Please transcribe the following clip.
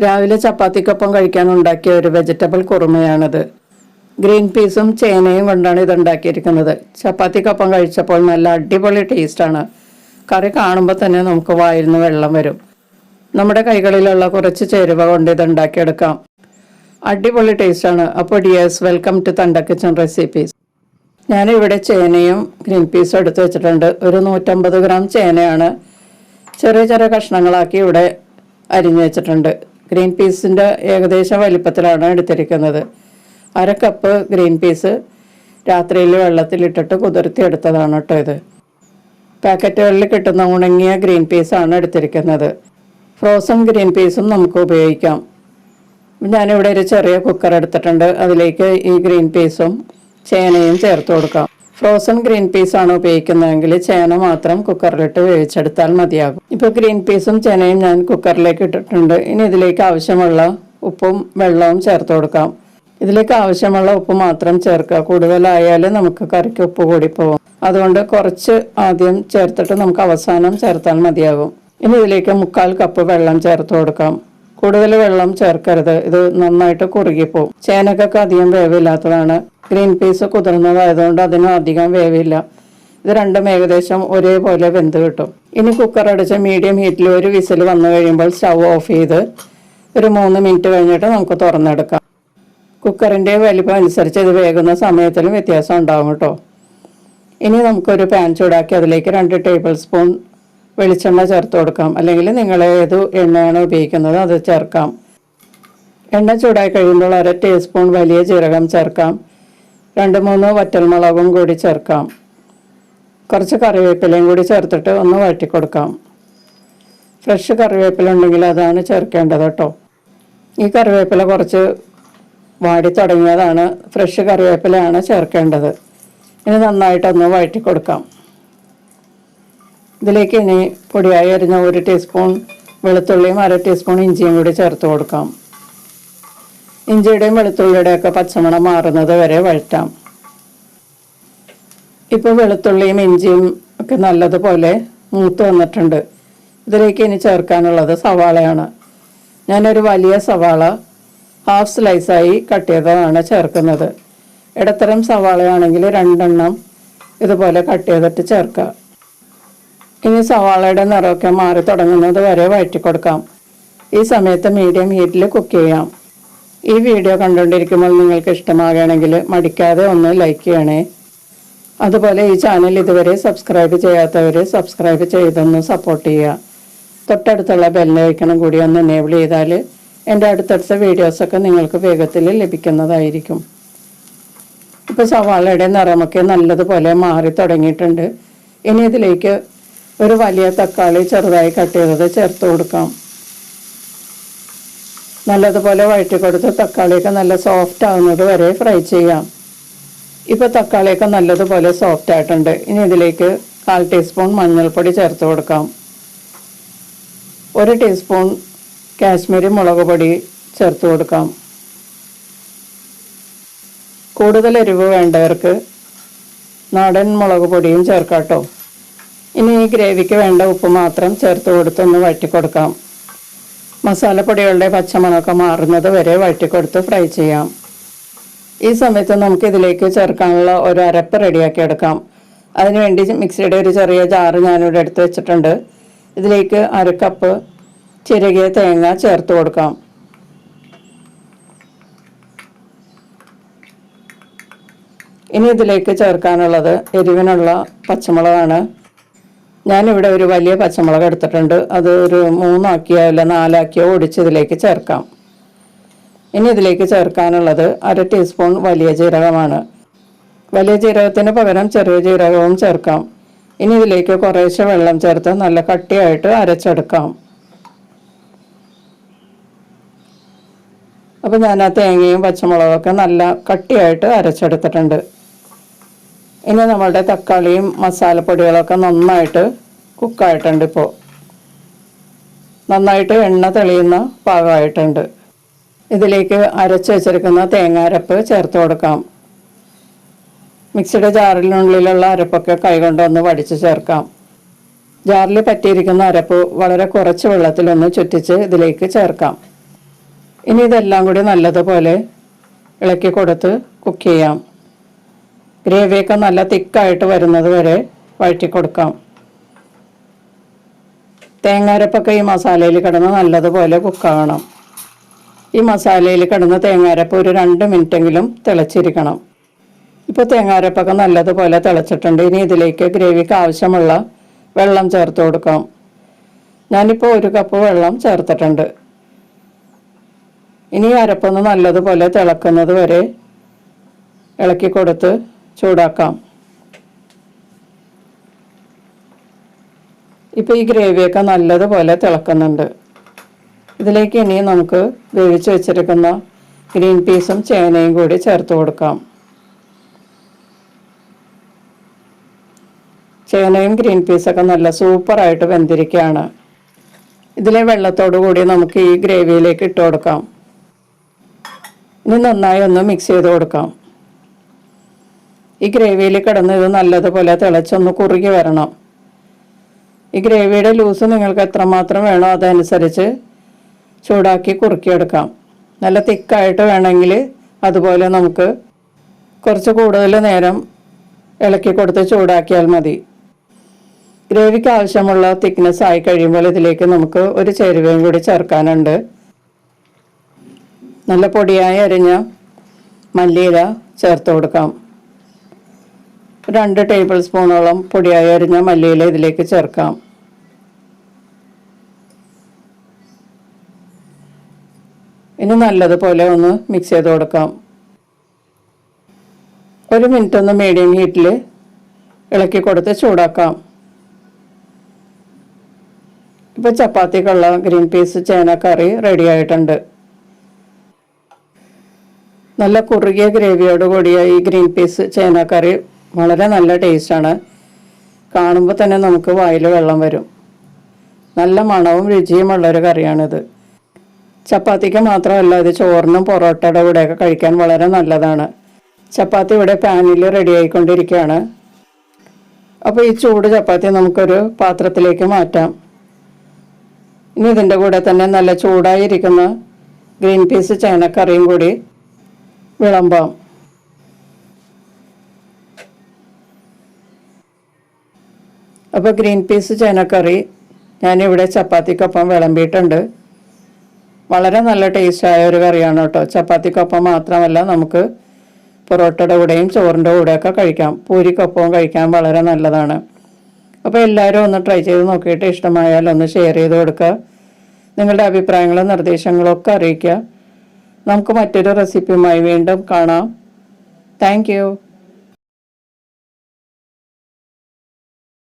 രാവിലെ ചപ്പാത്തിക്കൊപ്പം കഴിക്കാൻ ഉണ്ടാക്കിയ ഒരു വെജിറ്റബിൾ കുറുമയാണിത്. ഗ്രീൻ പീസും ചേനയും കൊണ്ടാണ് ഇത് ഉണ്ടാക്കിയിരിക്കുന്നത്. ചപ്പാത്തിക്കൊപ്പം കഴിച്ചപ്പോൾ നല്ല അടിപൊളി ടേസ്റ്റാണ്. കറി കാണുമ്പോൾ തന്നെ നമുക്ക് വായിൽ നിന്ന് വെള്ളം വരും. നമ്മുടെ കൈകളിലുള്ള കുറച്ച് ചേരുവ കൊണ്ട് ഇത് ഉണ്ടാക്കിയെടുക്കാം. അടിപൊളി ടേസ്റ്റാണ്. അപ്പോൾ ഡിയേഴ്സ്, വെൽക്കം ടു തണ്ട കിച്ചൺ റെസിപ്പീസ്. ഞാനിവിടെ ചേനയും ഗ്രീൻ പീസും എടുത്ത് വെച്ചിട്ടുണ്ട്. ഒരു 150 ഗ്രാം ചേനയാണ് ചെറിയ ചെറിയ കഷ്ണങ്ങളാക്കി ഇവിടെ അരിഞ്ഞു വെച്ചിട്ടുണ്ട്. ഗ്രീൻ പീസിൻ്റെ ഏകദേശം വലിപ്പത്തിലാണ് എടുത്തിരിക്കുന്നത്. 1/2 കപ്പ് ഗ്രീൻ പീസ് രാത്രിയിൽ വെള്ളത്തിലിട്ടിട്ട് കുതിർത്തി എടുത്തതാണ് കേട്ടോ ഇത്. പാക്കറ്റുകളിൽ കിട്ടുന്ന ഉണങ്ങിയ ഗ്രീൻ പീസാണ് എടുത്തിരിക്കുന്നത്. ഫ്രോസൺ ഗ്രീൻ പീസും നമുക്ക് ഉപയോഗിക്കാം. ഞാനിവിടെ ഒരു ചെറിയ കുക്കർ എടുത്തിട്ടുണ്ട്. അതിലേക്ക് ഈ ഗ്രീൻ പീസും ചേനയും ചേർത്ത് കൊടുക്കാം. ഫ്രോസൺ ഗ്രീൻ പീസാണ് ഉപയോഗിക്കുന്നതെങ്കിൽ ചേന മാത്രം കുക്കറിലിട്ട് വേവിച്ചെടുത്താൽ മതിയാകും. ഇപ്പോൾ ഗ്രീൻ പീസും ചേനയും ഞാൻ കുക്കറിലേക്ക് ഇട്ടിട്ടുണ്ട്. ഇനി ഇതിലേക്ക് ആവശ്യമുള്ള ഉപ്പും വെള്ളവും ചേർത്ത് കൊടുക്കാം. ഇതിലേക്ക് ആവശ്യമുള്ള ഉപ്പ് മാത്രം ചേർക്കുക. കൂടുതലായാൽ നമുക്ക് കറിക്ക് ഉപ്പ് കൂടിപ്പോകും. അതുകൊണ്ട് കുറച്ച് ആദ്യം ചേർത്തിട്ട് നമുക്ക് അവസാനം ചേർത്താൽ മതിയാകും. ഇനി ഇതിലേക്ക് 1/4 കപ്പ് വെള്ളം ചേർത്ത് കൊടുക്കാം. കൂടുതൽ വെള്ളം ചേർക്കരുത്, ഇത് നന്നായിട്ട് കുറുകിപ്പോവും. ചേനക്കൊക്കെ അധികം വേവില്ലാത്തതാണ്. ഗ്രീൻ പീസ് കുതിർന്നതായതുകൊണ്ട് അതിനും അധികം വേവില്ല. ഇത് രണ്ടും ഏകദേശം ഒരേപോലെ വെന്ത് കിട്ടും. ഇനി കുക്കർ അടച്ച് മീഡിയം ഹീറ്റിൽ ഒരു വിസിൽ വന്നു കഴിയുമ്പോൾ സ്റ്റൗ ഓഫ് ചെയ്ത് ഒരു 3 മിനിറ്റ് കഴിഞ്ഞിട്ട് നമുക്ക് തുറന്നെടുക്കാം. കുക്കറിൻ്റെ വലിപ്പം അനുസരിച്ച് ഇത് വേകുന്ന സമയത്തിലും വ്യത്യാസം ഉണ്ടാകും കേട്ടോ. ഇനി നമുക്കൊരു പാൻ ചൂടാക്കി അതിലേക്ക് 2 ടേബിൾ സ്പൂൺ വെളിച്ചെണ്ണ ചേർത്ത് കൊടുക്കാം. അല്ലെങ്കിൽ നിങ്ങൾ ഏത് എണ്ണയാണ് ഉപയോഗിക്കുന്നത് അത് ചേർക്കാം. എണ്ണ ചൂടായി കഴിയുമ്പോൾ 1/2 ടീസ്പൂൺ വലിയ ജീരകം ചേർക്കാം. 2-3 വറ്റൽമുളകും കൂടി ചേർക്കാം. കുറച്ച് കറിവേപ്പിലയും കൂടി ചേർത്തിട്ട് ഒന്ന് വഴറ്റി കൊടുക്കാം. ഫ്രഷ് കറിവേപ്പില ഉണ്ടെങ്കിൽ അതാണ് ചേർക്കേണ്ടത് കേട്ടോ. ഈ കറിവേപ്പില കുറച്ച് വാടി തുടങ്ങിയതാണ്. ഫ്രഷ് കറിവേപ്പിലയാണ് ചേർക്കേണ്ടത്. ഇനി നന്നായിട്ടൊന്ന് വഴറ്റി കൊടുക്കാം. ഇതിലേക്ക് ഇനി പൊടിയായി അരിഞ്ഞ 1 ടീസ്പൂൺ വെളുത്തുള്ളിയും 1/2 ടീസ്പൂൺ ഇഞ്ചിയും കൂടി ചേർത്ത് കൊടുക്കാം. ഇഞ്ചിയുടെയും വെളുത്തുള്ളിയുടെയൊക്കെ പച്ചമണം മാറുന്നത് വരെ വഴറ്റാം. ഇപ്പോൾ വെളുത്തുള്ളിയും ഇഞ്ചിയും ഒക്കെ നല്ലതുപോലെ മൂത്ത് വന്നിട്ടുണ്ട്. ഇതിലേക്ക് ഇനി ചേർക്കാനുള്ളത് സവാളയാണ്. ഞാനൊരു വലിയ സവാള ഹാഫ് സ്ലൈസായി കട്ട് ചെയ്തതാണ് ചേർക്കുന്നത്. ഇടത്തരം സവാളയാണെങ്കിൽ 2 എണ്ണം ഇതുപോലെ കട്ട് ചെയ്തിട്ട് ചേർക്കുക. ഇനി സവാളയുടെ നിറമൊക്കെ മാറി തുടങ്ങുന്നത് വരെ വഴറ്റി കൊടുക്കാം. ഈ സമയത്ത് മീഡിയം ഹീറ്റിൽ കുക്ക് ചെയ്യാം. ഈ വീഡിയോ കണ്ടുകൊണ്ടിരിക്കുമ്പോൾ നിങ്ങൾക്ക് ഇഷ്ടമാകുകയാണെങ്കിൽ മടിക്കാതെ ഒന്ന് ലൈക്ക് ചെയ്യണേ. അതുപോലെ ഈ ചാനൽ ഇതുവരെ സബ്സ്ക്രൈബ് ചെയ്യാത്തവർ സബ്സ്ക്രൈബ് ചെയ്തൊന്ന് സപ്പോർട്ട് ചെയ്യുക. തൊട്ടടുത്തുള്ള ബെല്ലൈക്കണം കൂടി ഒന്ന് എനേബിൾ ചെയ്താൽ എൻ്റെ അടുത്തടുത്ത വീഡിയോസൊക്കെ നിങ്ങൾക്ക് വേഗത്തിൽ ലഭിക്കുന്നതായിരിക്കും. ഇപ്പോൾ സവാളയുടെ നിറമൊക്കെ നല്ലതുപോലെ മാറി തുടങ്ങിയിട്ടുണ്ട്. ഇനി ഇതിലേക്ക് ഒരു വലിയ തക്കാളി ചെറുതായി കട്ട് ചെയ്തത് ചേർത്ത് കൊടുക്കാം. നല്ലതുപോലെ വഴറ്റി കൊടുത്ത് തക്കാളിയൊക്കെ നല്ല സോഫ്റ്റ് ആവുന്നത് വരെ ഫ്രൈ ചെയ്യാം. ഇപ്പോൾ തക്കാളിയൊക്കെ നല്ലതുപോലെ സോഫ്റ്റ് ആയിട്ടുണ്ട്. ഇനി ഇതിലേക്ക് 1/4 ടീസ്പൂൺ മഞ്ഞൾപ്പൊടി ചേർത്ത് കൊടുക്കാം. 1 ടീസ്പൂൺ കാശ്മീരി മുളക് പൊടി ചേർത്ത് കൊടുക്കാം. കൂടുതൽ എരിവ് വേണ്ടവർക്ക് നാടൻ മുളക് പൊടിയും ചേർക്കാം കേട്ടോ. ഇനി ഈ ഗ്രേവിക്ക് വേണ്ട ഉപ്പ് മാത്രം ചേർത്ത് കൊടുത്തൊന്ന് വഴറ്റിക്കൊടുക്കാം. മസാലപ്പൊടികളുടെ പച്ചമണമൊക്കെ മാറുന്നത് വരെ വഴറ്റിക്കൊടുത്ത് ഫ്രൈ ചെയ്യാം. ഈ സമയത്ത് നമുക്ക് ഇതിലേക്ക് ചേർക്കാനുള്ള ഒരു അരപ്പ് റെഡിയാക്കി എടുക്കാം. അതിനുവേണ്ടി മിക്സിയുടെ ഒരു ചെറിയ ജാറ് ഞാനിവിടെ എടുത്ത് വെച്ചിട്ടുണ്ട്. ഇതിലേക്ക് 1/2 കപ്പ് ചിരകിയ തേങ്ങ ചേർത്ത് കൊടുക്കാം. ഇനി ഇതിലേക്ക് ചേർക്കാനുള്ളത് എരിവിനുള്ള പച്ചമുളകാണ്. ഞാനിവിടെ ഒരു വലിയ പച്ചമുളക് എടുത്തിട്ടുണ്ട്. അത് ഒരു 3 ആക്കിയോ അല്ല 4 ആക്കിയോ ഒടിച്ച് ഇതിലേക്ക് ചേർക്കാം. ഇനി ഇതിലേക്ക് ചേർക്കാനുള്ളത് 1/2 ടീസ്പൂൺ വലിയ ജീരകമാണ്. വലിയ ജീരകത്തിന് പകരം ചെറിയ ജീരകവും ചേർക്കാം. ഇനി ഇതിലേക്ക് കുറേശ്ശെ വെള്ളം ചേർത്ത് നല്ല കട്ടിയായിട്ട് അരച്ചെടുക്കാം. അപ്പോൾ ഞാൻ ആ തേങ്ങയും പച്ചമുളകൊക്കെ നല്ല കട്ടിയായിട്ട് അരച്ചെടുത്തിട്ടുണ്ട്. ഇനി നമ്മളുടെ തക്കാളിയും മസാലപ്പൊടികളൊക്കെ നന്നായിട്ട് കുക്കായിട്ടുണ്ട്. ഇപ്പോൾ നന്നായിട്ട് എണ്ണ തെളിയുന്ന പാകമായിട്ടുണ്ട്. ഇതിലേക്ക് അരച്ച് വെച്ചിരിക്കുന്ന തേങ്ങാരപ്പ് ചേർത്ത് കൊടുക്കാം. മിക്സിയുടെ ജാറിനുള്ളിലുള്ള അരപ്പൊക്കെ കൈകൊണ്ട് ഒന്ന് വടിച്ച് ചേർക്കാം. ജാറിൽ പറ്റിയിരിക്കുന്ന അരപ്പ് വളരെ കുറച്ച് വെള്ളത്തിലൊന്ന് ചുറ്റിച്ച് ഇതിലേക്ക് ചേർക്കാം. ഇനി ഇതെല്ലാം കൂടി നല്ലതുപോലെ ഇളക്കി കൊടുത്ത് കുക്ക് ചെയ്യാം. ഗ്രേവിയൊക്കെ നല്ല തിക്കായിട്ട് വരുന്നത് വരെ വഴറ്റി കൊടുക്കാം. തേങ്ങാരപ്പൊക്കെ ഈ മസാലയിൽ കിടന്ന് നല്ലതുപോലെ കുക്കാവണം. ഈ മസാലയിൽ കിടന്ന് തേങ്ങാരപ്പ് ഒരു 2 മിനിറ്റെങ്കിലും തിളച്ചിരിക്കണം. ഇപ്പോൾ തേങ്ങാരപ്പൊക്കെ നല്ലതുപോലെ തിളച്ചിട്ടുണ്ട്. ഇനി ഇതിലേക്ക് ഗ്രേവിക്ക് ആവശ്യമുള്ള വെള്ളം ചേർത്ത് കൊടുക്കാം. ഞാനിപ്പോൾ 1 കപ്പ് വെള്ളം ചേർത്തിട്ടുണ്ട്. ഇനി അരപ്പൊന്ന് നല്ലതുപോലെ തിളക്കുന്നത് വരെ ഇളക്കി കൊടുത്ത് ചൂടാക്കാം. ഇപ്പോൾ ഈ ഗ്രേവിയൊക്കെ നല്ലതുപോലെ തിളക്കുന്നുണ്ട്. ഇതിലേക്ക് ഇനി നമുക്ക് വേവിച്ച് വെച്ചിരിക്കുന്ന ഗ്രീൻ പീസും ചേനയും കൂടി ചേർത്ത് കൊടുക്കാം. ചേനയും ഗ്രീൻ പീസൊക്കെ നല്ല സൂപ്പറായിട്ട് വെന്തിരിക്കുകയാണ്. ഇതിലെ വെള്ളത്തോടു കൂടി നമുക്ക് ഈ ഗ്രേവിയിലേക്ക് ഇട്ട് കൊടുക്കാം. ഇനി നന്നായി ഒന്ന് മിക്സ് ചെയ്ത് കൊടുക്കാം. ഈ ഗ്രേവിയിൽ കിടന്ന് ഇത് നല്ലതുപോലെ തിളച്ചൊന്ന് കുറുകി വരണം. ഈ ഗ്രേവിയുടെ ലൂസ് നിങ്ങൾക്ക് എത്രമാത്രം വേണോ അതനുസരിച്ച് ചൂടാക്കി കുറുക്കിയെടുക്കാം. നല്ല തിക്കായിട്ട് വേണമെങ്കിൽ അതുപോലെ നമുക്ക് കുറച്ച് കൂടുതൽ നേരം ഇളക്കി കൊടുത്ത് ചൂടാക്കിയാൽ മതി. ഗ്രേവിക്ക് ആവശ്യമുള്ള തിക്നെസ് ആയി കഴിയുമ്പോൾ ഇതിലേക്ക് നമുക്ക് ഒരു ചേരുവയും കൂടി ചേർക്കാനുണ്ട്. നല്ല പൊടിയായി അരിഞ്ഞ മല്ലിയില ചേർത്ത് കൊടുക്കാം. 2 ടേബിൾ സ്പൂണോളം പൊടിയായി അരിഞ്ഞ മല്ലിയില ഇതിലേക്ക് ചേർക്കാം. ഇനി നല്ലതുപോലെ ഒന്ന് മിക്സ് ചെയ്ത് കൊടുക്കാം. 1 മിനിറ്റ് ഒന്ന് മീഡിയം ഹീറ്റിൽ ഇളക്കി കൊടുത്ത് ചൂടാക്കാം. ഇപ്പോൾ ചപ്പാത്തിക്കുള്ള ഗ്രീൻ പീസ് ചേന കറി റെഡി ആയിട്ടുണ്ട്. നല്ല കുറുകിയ ഗ്രേവിയോട് കൂടിയ ഈ ഗ്രീൻ പീസ് ചേന കറി വളരെ നല്ല ടേസ്റ്റാണ്. കാണുമ്പോൾ തന്നെ നമുക്ക് വായിൽ വെള്ളം വരും. നല്ല മണവും രുചിയുമുള്ളൊരു കറിയാണിത്. ചപ്പാത്തിക്ക് മാത്രമല്ല, ഇത് ചോറിനും പൊറോട്ടയുടെ കൂടെയൊക്കെ കഴിക്കാൻ വളരെ നല്ലതാണ്. ചപ്പാത്തി ഇവിടെ പാനിൽ റെഡി ആയിക്കൊണ്ടിരിക്കുകയാണ്. അപ്പോൾ ഈ ചൂട് ചപ്പാത്തി നമുക്കൊരു പാത്രത്തിലേക്ക് മാറ്റാം. ഇനി ഇതിൻ്റെ കൂടെ തന്നെ നല്ല ചൂടായിരിക്കുന്ന ഗ്രീൻ പീസ് ചേനക്കറിയും കൂടി വിളമ്പാം. അപ്പോൾ ഗ്രീൻ പീസ് ചേനക്കറി ഞാനിവിടെ ചപ്പാത്തിക്കൊപ്പം വിളമ്പിയിട്ടുണ്ട്. വളരെ നല്ല ടേസ്റ്റായ ഒരു കറിയാണ് കേട്ടോ. ചപ്പാത്തിക്കൊപ്പം മാത്രമല്ല, നമുക്ക് പൊറോട്ടയുടെ കൂടെയും ചോറിൻ്റെ കൂടെയൊക്കെ കഴിക്കാം. പൂരിക്കൊപ്പവും കഴിക്കാൻ വളരെ നല്ലതാണ്. അപ്പോൾ എല്ലാവരും ഒന്ന് ട്രൈ ചെയ്ത് നോക്കിയിട്ട് ഇഷ്ടമായാൽ ഒന്ന് ഷെയർ ചെയ്ത് കൊടുക്കുക. നിങ്ങളുടെ അഭിപ്രായങ്ങളും നിർദ്ദേശങ്ങളും ഒക്കെ അറിയിക്കുക. നമുക്ക് മറ്റൊരു റെസിപ്പിയുമായി വീണ്ടും കാണാം. Thank you.